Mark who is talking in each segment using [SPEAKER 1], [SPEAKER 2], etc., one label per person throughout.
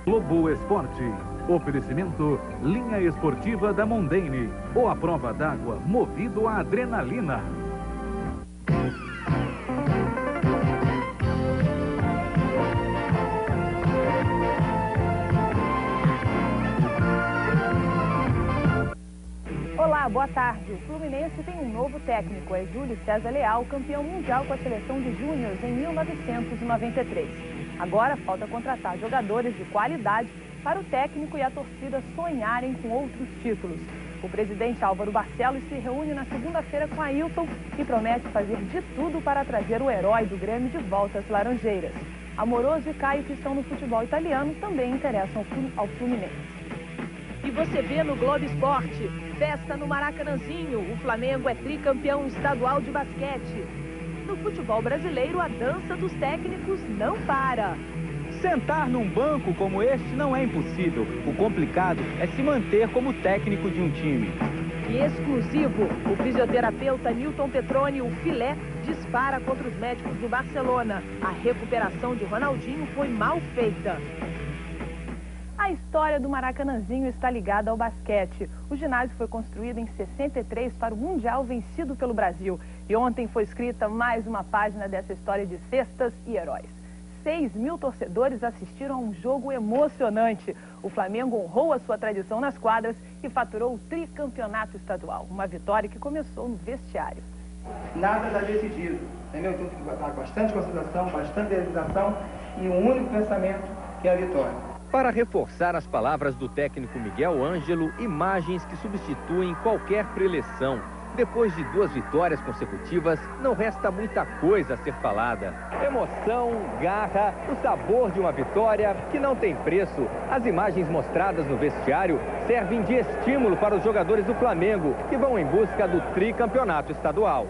[SPEAKER 1] Globo Esporte. Oferecimento linha esportiva da Mondane. Ou a prova d'água movido a adrenalina.
[SPEAKER 2] Olá, boa tarde. O Fluminense tem um novo técnico, é Júlio César Leal, campeão mundial com a seleção de júniores em 1993. Agora falta contratar jogadores de qualidade para o técnico e a torcida sonharem com outros títulos. O presidente Álvaro Barcelos se reúne na segunda-feira com Ailton e promete fazer de tudo para trazer o herói do Grêmio de volta às Laranjeiras. Amoroso e Caio, que estão no futebol italiano, também interessam ao Fluminense. E você vê no Globo Esporte, festa no Maracanãzinho, o Flamengo é tricampeão estadual de basquete. No futebol brasileiro, a dança dos técnicos não para.
[SPEAKER 3] Sentar num banco como este não é impossível. O complicado é se manter como técnico de um time.
[SPEAKER 2] E exclusivo, o fisioterapeuta Nilton Petroni, o filé, dispara contra os médicos do Barcelona. A recuperação de Ronaldinho foi mal feita. A história do Maracanãzinho está ligada ao basquete. O ginásio foi construído em 63 para o Mundial vencido pelo Brasil. E ontem foi escrita mais uma página dessa história de festas e heróis. 6.000 torcedores assistiram a um jogo emocionante. O Flamengo honrou a sua tradição nas quadras e faturou o tricampeonato estadual. Uma vitória que começou no vestiário.
[SPEAKER 4] Nada está decidido, entendeu? Então tem que botar bastante concentração, bastante dedicação e um único pensamento, que é a vitória.
[SPEAKER 5] Para reforçar as palavras do técnico Miguel Ângelo, imagens que substituem qualquer preleção. Depois de 2 vitórias consecutivas, não resta muita coisa a ser falada. Emoção, garra, o sabor de uma vitória que não tem preço. As imagens mostradas no vestiário servem de estímulo para os jogadores do Flamengo, que vão em busca do tricampeonato estadual.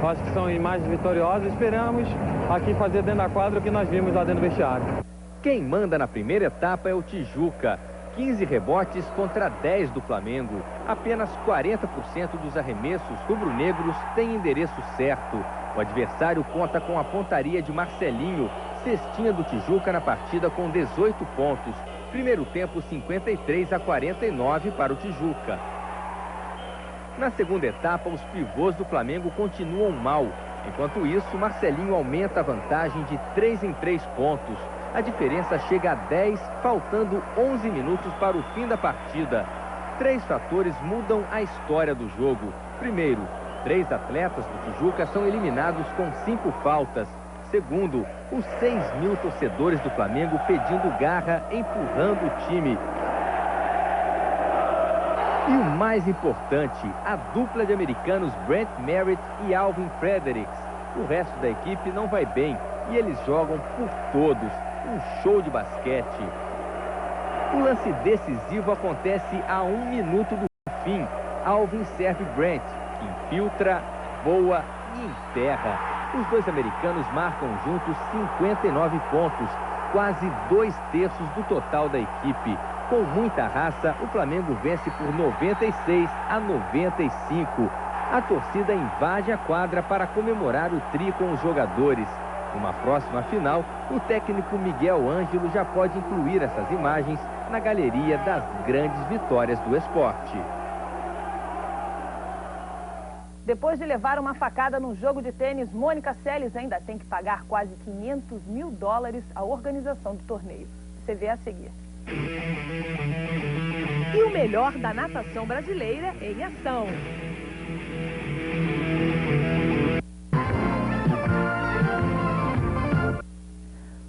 [SPEAKER 6] Acho que são imagens vitoriosas. Esperamos aqui fazer dentro da quadra o que nós vimos lá dentro do vestiário.
[SPEAKER 5] Quem manda na primeira etapa é o Tijuca. 15 rebotes contra 10 do Flamengo. Apenas 40% dos arremessos rubro-negros têm endereço certo. O adversário conta com a pontaria de Marcelinho, cestinha do Tijuca na partida com 18 pontos. Primeiro tempo 53-49 para o Tijuca. Na segunda etapa, os pivôs do Flamengo continuam mal. Enquanto isso, Marcelinho aumenta a vantagem de 3 em 3 pontos. A diferença chega a 10, faltando 11 minutos para o fim da partida. 3 fatores mudam a história do jogo. Primeiro, 3 atletas do Tijuca são eliminados com 5 faltas. Segundo, os 6.000 torcedores do Flamengo pedindo garra, empurrando o time. E o mais importante, a dupla de americanos Brent Merritt e Alvin Fredericks. O resto da equipe não vai bem e eles jogam por todos. Um show de basquete. O lance decisivo acontece a 1 minuto do fim. Alvin serve Brent, que infiltra, voa e enterra. Os 2 americanos marcam juntos 59 pontos, quase 2/3 do total da equipe. Com muita raça, o Flamengo vence por 96-95. A torcida invade a quadra para comemorar o tri com os jogadores. Numa próxima final, o técnico Miguel Ângelo já pode incluir essas imagens na galeria das grandes vitórias do esporte.
[SPEAKER 2] Depois de levar uma facada no jogo de tênis, Mônica Seles ainda tem que pagar quase $500 mil à organização do torneio. Você vê a seguir.
[SPEAKER 7] E o melhor da natação brasileira em ação.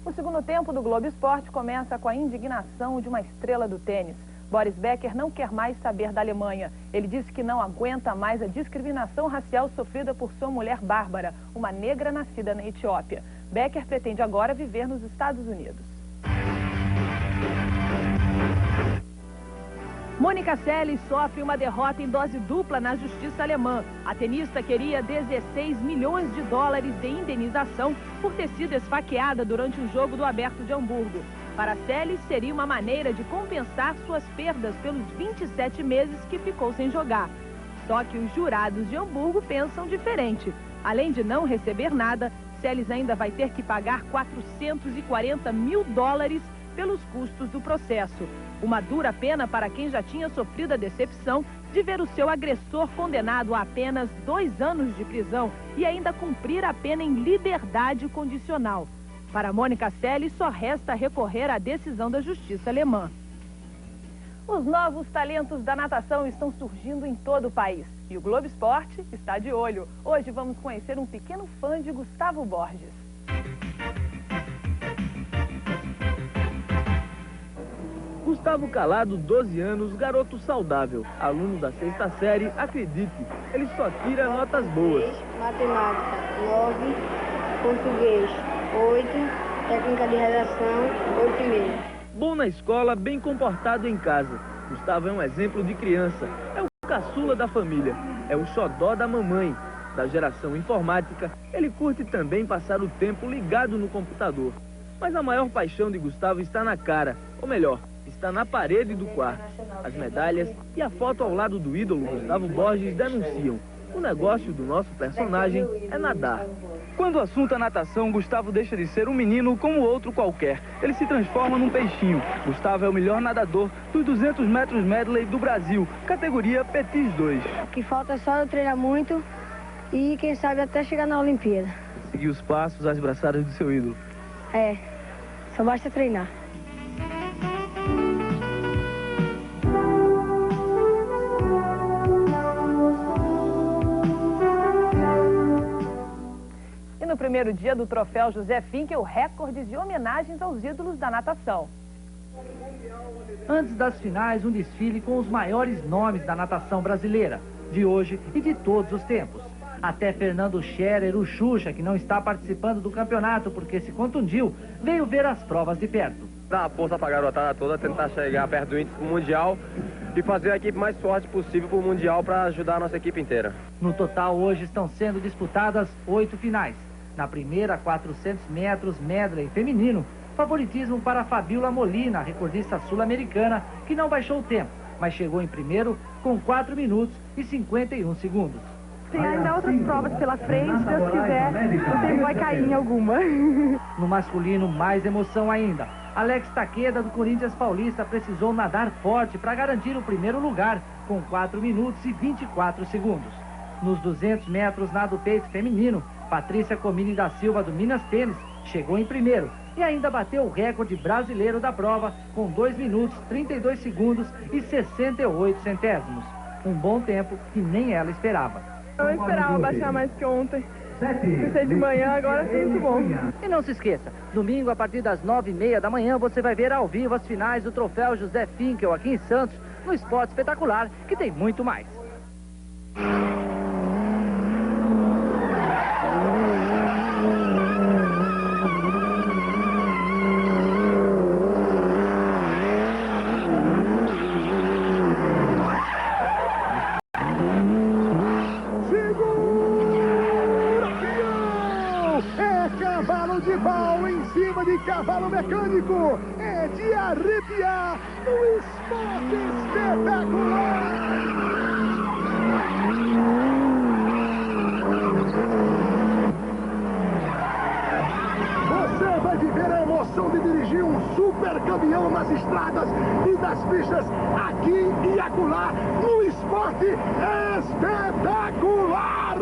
[SPEAKER 2] O segundo tempo do Globo Esporte começa com a indignação de uma estrela do tênis. Boris Becker não quer mais saber da Alemanha. Ele disse que não aguenta mais a discriminação racial sofrida por sua mulher Bárbara, uma negra nascida na Etiópia. Becker pretende agora viver nos Estados Unidos.
[SPEAKER 7] Mônica Seles sofre uma derrota em dose dupla na justiça alemã. A tenista queria $16 milhões de indenização por ter sido esfaqueada durante o jogo do Aberto de Hamburgo. Para Seles, seria uma maneira de compensar suas perdas pelos 27 meses que ficou sem jogar. Só que os jurados de Hamburgo pensam diferente. Além de não receber nada, Seles ainda vai ter que pagar $440 mil pelos custos do processo. Uma dura pena para quem já tinha sofrido a decepção de ver o seu agressor condenado a apenas 2 anos de prisão e ainda cumprir a pena em liberdade condicional. Para Mônica Selle, só resta recorrer à decisão da justiça alemã. Os novos talentos da natação estão surgindo em todo o país. E o Globo Esporte está de olho. Hoje vamos conhecer um pequeno fã de Gustavo Borges.
[SPEAKER 8] Gustavo Calado, 12 anos, garoto saudável, aluno da 6ª série, acredite, ele só tira notas boas.
[SPEAKER 9] Matemática, 9, português, 8, técnica de redação, 8,5.
[SPEAKER 8] Bom na escola, bem comportado em casa. Gustavo é um exemplo de criança, é o caçula da família, é o xodó da mamãe. Da geração informática, ele curte também passar o tempo ligado no computador. Mas a maior paixão de Gustavo está na cara, ou melhor, está na parede do quarto. As medalhas e a foto ao lado do ídolo Gustavo Borges denunciam. O negócio do nosso personagem é nadar. Quando o assunto é natação, Gustavo deixa de ser um menino como outro qualquer. Ele se transforma num peixinho. Gustavo é o melhor nadador dos 200 metros medley do Brasil, categoria Petis 2.
[SPEAKER 9] O que falta é só eu treinar muito e, quem sabe, até chegar na Olimpíada.
[SPEAKER 8] Seguir os passos, as braçadas do seu ídolo.
[SPEAKER 9] É, só basta treinar.
[SPEAKER 2] No primeiro dia do troféu José Finkel, recordes de homenagens aos ídolos da natação.
[SPEAKER 10] Antes das finais, um desfile com os maiores nomes da natação brasileira, de hoje e de todos os tempos. Até Fernando Scherer, o Xuxa, que não está participando do campeonato porque se contundiu, veio ver as provas de perto.
[SPEAKER 6] Dar uma força para a garotada toda, tentar chegar perto do índice mundial e fazer a equipe mais forte possível para o Mundial para ajudar a nossa equipe inteira.
[SPEAKER 10] No total, hoje estão sendo disputadas 8 finais. Na primeira, 400 metros medley feminino, favoritismo para Fabiola Molina, recordista sul-americana, que não baixou o tempo, mas chegou em primeiro com 4 minutos e 51 segundos.
[SPEAKER 2] Tem ainda outras provas pela frente, se Deus quiser, o tempo vai cair em alguma.
[SPEAKER 10] No masculino, mais emoção ainda. Alex Taqueda, do Corinthians Paulista, precisou nadar forte para garantir o primeiro lugar, com 4 minutos e 24 segundos. Nos 200 metros nado peito feminino, Patrícia Comini da Silva, do Minas Tênis, chegou em primeiro e ainda bateu o recorde brasileiro da prova com 2 minutos, 32 segundos e 68 centésimos. Um bom tempo que nem ela esperava.
[SPEAKER 2] Eu esperava baixar mais que ontem. Comecei de manhã, agora foi muito bom.
[SPEAKER 10] E não se esqueça, domingo a partir das 9h30 da manhã você vai ver ao vivo as finais do troféu José Finkel aqui em Santos, no Esporte Espetacular, que tem muito mais.
[SPEAKER 11] Cavalo mecânico é de arrepiar no Esporte Espetacular. Você vai viver a emoção de dirigir um super caminhão nas estradas e nas pistas aqui e acolá no Esporte Espetacular.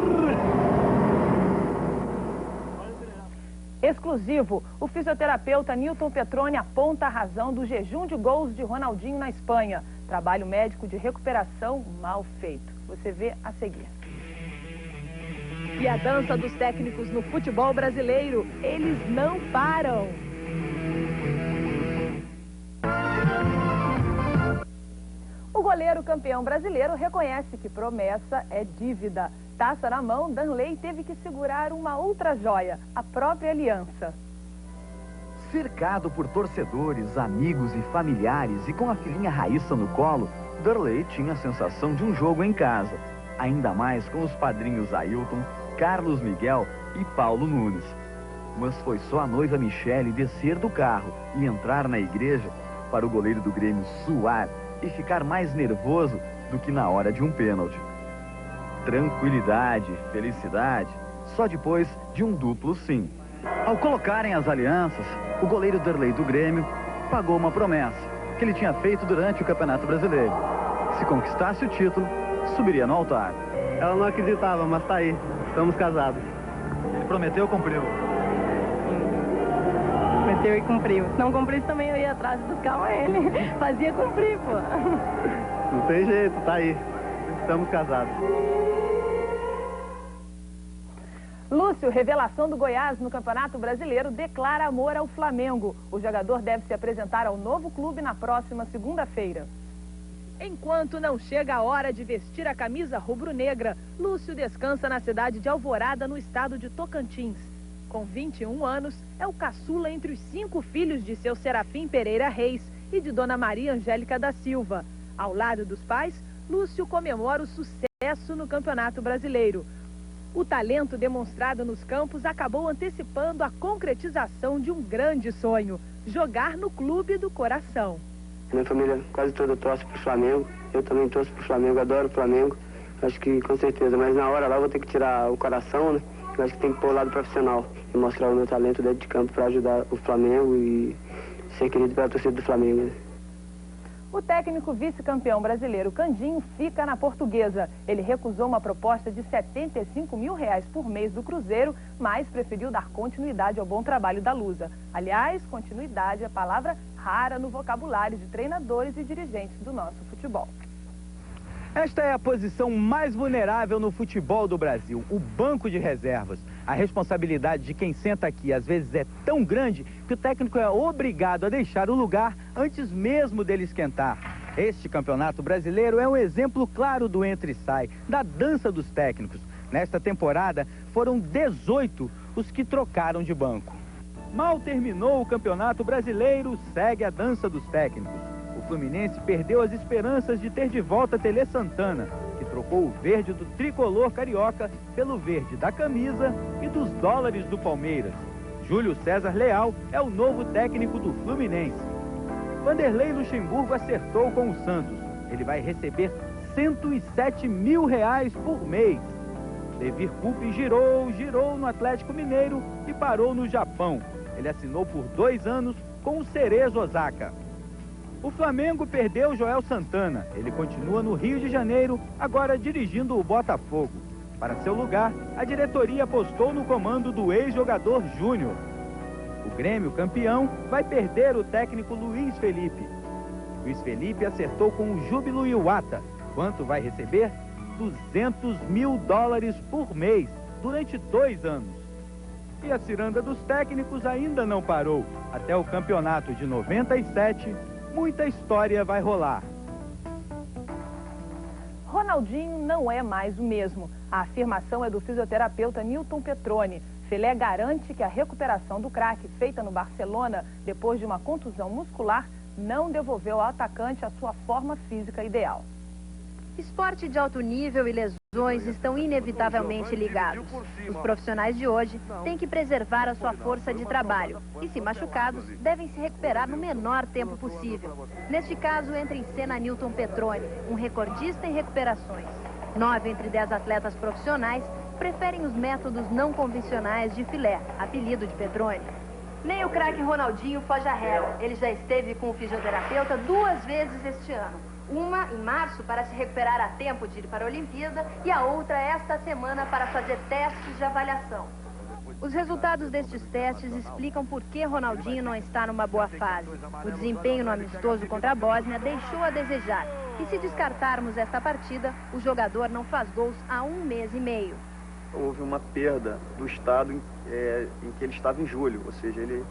[SPEAKER 2] Exclusivo, o fisioterapeuta Nilton Petroni aponta a razão do jejum de gols de Ronaldinho na Espanha. Trabalho médico de recuperação mal feito. Você vê a seguir.
[SPEAKER 7] E a dança dos técnicos no futebol brasileiro, eles não param.
[SPEAKER 2] O goleiro campeão brasileiro reconhece que promessa é dívida. Taça na mão, Danley teve que segurar uma outra joia, a própria aliança.
[SPEAKER 12] Cercado por torcedores, amigos e familiares e com a filhinha Raíssa no colo, Danley tinha a sensação de um jogo em casa. Ainda mais com os padrinhos Ailton, Carlos Miguel e Paulo Nunes. Mas foi só a noiva Michele descer do carro e entrar na igreja para o goleiro do Grêmio suar e ficar mais nervoso do que na hora de um pênalti. Tranquilidade, felicidade, só depois de um duplo sim. Ao colocarem as alianças, o goleiro Danley do Grêmio pagou uma promessa que ele tinha feito durante o Campeonato Brasileiro. Se conquistasse o título, subiria no altar.
[SPEAKER 13] Ela não acreditava, mas tá aí. Estamos casados.
[SPEAKER 12] Ele prometeu, cumpriu.
[SPEAKER 9] Prometeu e cumpriu. Se não cumprisse também eu ia atrás de buscar ele. Fazia cumprir, pô.
[SPEAKER 13] Não tem jeito, tá aí. Estamos casados.
[SPEAKER 2] Lúcio, revelação do Goiás no Campeonato Brasileiro, declara amor ao Flamengo. O jogador deve se apresentar ao novo clube na próxima segunda-feira. Enquanto não chega a hora de vestir a camisa rubro-negra, Lúcio descansa na cidade de Alvorada, no estado de Tocantins. Com 21 anos, é o caçula entre os 5 filhos de seu Serafim Pereira Reis e de Dona Maria Angélica da Silva. Ao lado dos pais, Lúcio comemora o sucesso no Campeonato Brasileiro. O talento demonstrado nos campos acabou antecipando a concretização de um grande sonho: jogar no clube do coração.
[SPEAKER 14] Minha família quase toda torce pro Flamengo. Eu também torço pro Flamengo, adoro o Flamengo. Acho que com certeza, mas na hora lá eu vou ter que tirar o coração, né? Eu acho que tem que pôr o lado profissional e mostrar o meu talento dentro de campo para ajudar o Flamengo e ser querido pela torcida do Flamengo, né?
[SPEAKER 2] O técnico vice-campeão brasileiro Candinho fica na Portuguesa. Ele recusou uma proposta de R$75 mil por mês do Cruzeiro, mas preferiu dar continuidade ao bom trabalho da Lusa. Aliás, continuidade é palavra rara no vocabulário de treinadores e dirigentes do nosso futebol.
[SPEAKER 3] Esta é a posição mais vulnerável no futebol do Brasil, o banco de reservas. A responsabilidade de quem senta aqui às vezes é tão grande que o técnico é obrigado a deixar o lugar antes mesmo dele esquentar. Este campeonato brasileiro é um exemplo claro do entra e sai, da dança dos técnicos. Nesta temporada foram 18 os que trocaram de banco. Mal terminou o campeonato brasileiro, segue a dança dos técnicos. O Fluminense perdeu as esperanças de ter de volta Tele Santana, que trocou o verde do tricolor carioca pelo verde da camisa e dos dólares do Palmeiras. Júlio César Leal é o novo técnico do Fluminense. Vanderlei Luxemburgo acertou com o Santos. Ele vai receber R$107 mil por mês. Devir Coupe girou no Atlético Mineiro e parou no Japão. Ele assinou por 2 anos com o Cerezo Osaka. O Flamengo perdeu Joel Santana. Ele continua no Rio de Janeiro, agora dirigindo o Botafogo. Para seu lugar, a diretoria apostou no comando do ex-jogador Júnior. O Grêmio, campeão, vai perder o técnico Luiz Felipe. Luiz Felipe acertou com o Júbilo Iwata. Quanto vai receber? $200 mil por mês, durante 2 anos. E a ciranda dos técnicos ainda não parou. Até o campeonato de 97... muita história vai rolar.
[SPEAKER 2] Ronaldinho não é mais o mesmo. A afirmação é do fisioterapeuta Nilton Petroni. Pelé garante que a recuperação do craque feita no Barcelona depois de uma contusão muscular não devolveu ao atacante a sua forma física ideal.
[SPEAKER 15] Esporte de alto nível e lesões estão inevitavelmente ligados. Os profissionais de hoje têm que preservar a sua força de trabalho e, se machucados, devem se recuperar no menor tempo possível. Neste caso, entra em cena Nilton Petroni, um recordista em recuperações. 9 entre 10 atletas profissionais preferem os métodos não convencionais de filé, apelido de Petroni. Nem o craque Ronaldinho foge à regra. Ele já esteve com o fisioterapeuta 2 vezes este ano. Uma em março para se recuperar a tempo de ir para a Olimpíada e a outra esta semana para fazer testes de avaliação. Os resultados destes testes explicam por que Ronaldinho não está numa boa fase. O desempenho no amistoso contra a Bósnia deixou a desejar. E se descartarmos esta partida, o jogador não faz gols há 1 mês e meio.
[SPEAKER 16] Houve uma perda do estado em que ele estava em julho, ou seja, ele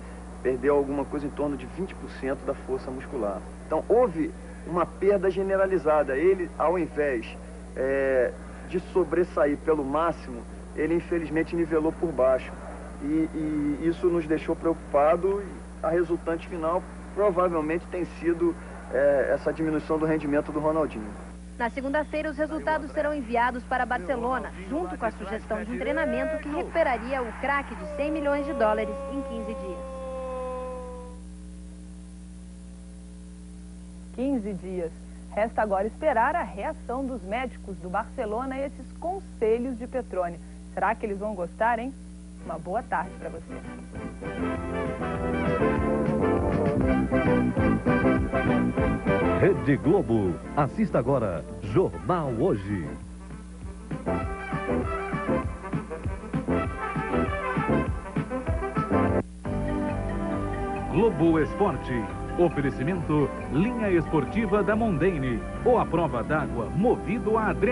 [SPEAKER 16] perdeu alguma coisa em torno de 20% da força muscular. Então houve uma perda generalizada. Ele, ao invés de sobressair pelo máximo, ele infelizmente nivelou por baixo. E isso nos deixou preocupado. A resultante final provavelmente tem sido essa diminuição do rendimento do Ronaldinho.
[SPEAKER 15] Na segunda-feira, os resultados serão enviados para Barcelona, junto com a sugestão de um treinamento que recuperaria o craque de $100 milhões em 15 dias.
[SPEAKER 2] 15 dias. Resta agora esperar a reação dos médicos do Barcelona a esses conselhos de Petroni. Será que eles vão gostar, hein? Uma boa tarde para você.
[SPEAKER 1] Rede Globo. Assista agora Jornal Hoje. Globo Esporte. Oferecimento Linha Esportiva da Mondane. Ou a prova d'água movido a adrenalina.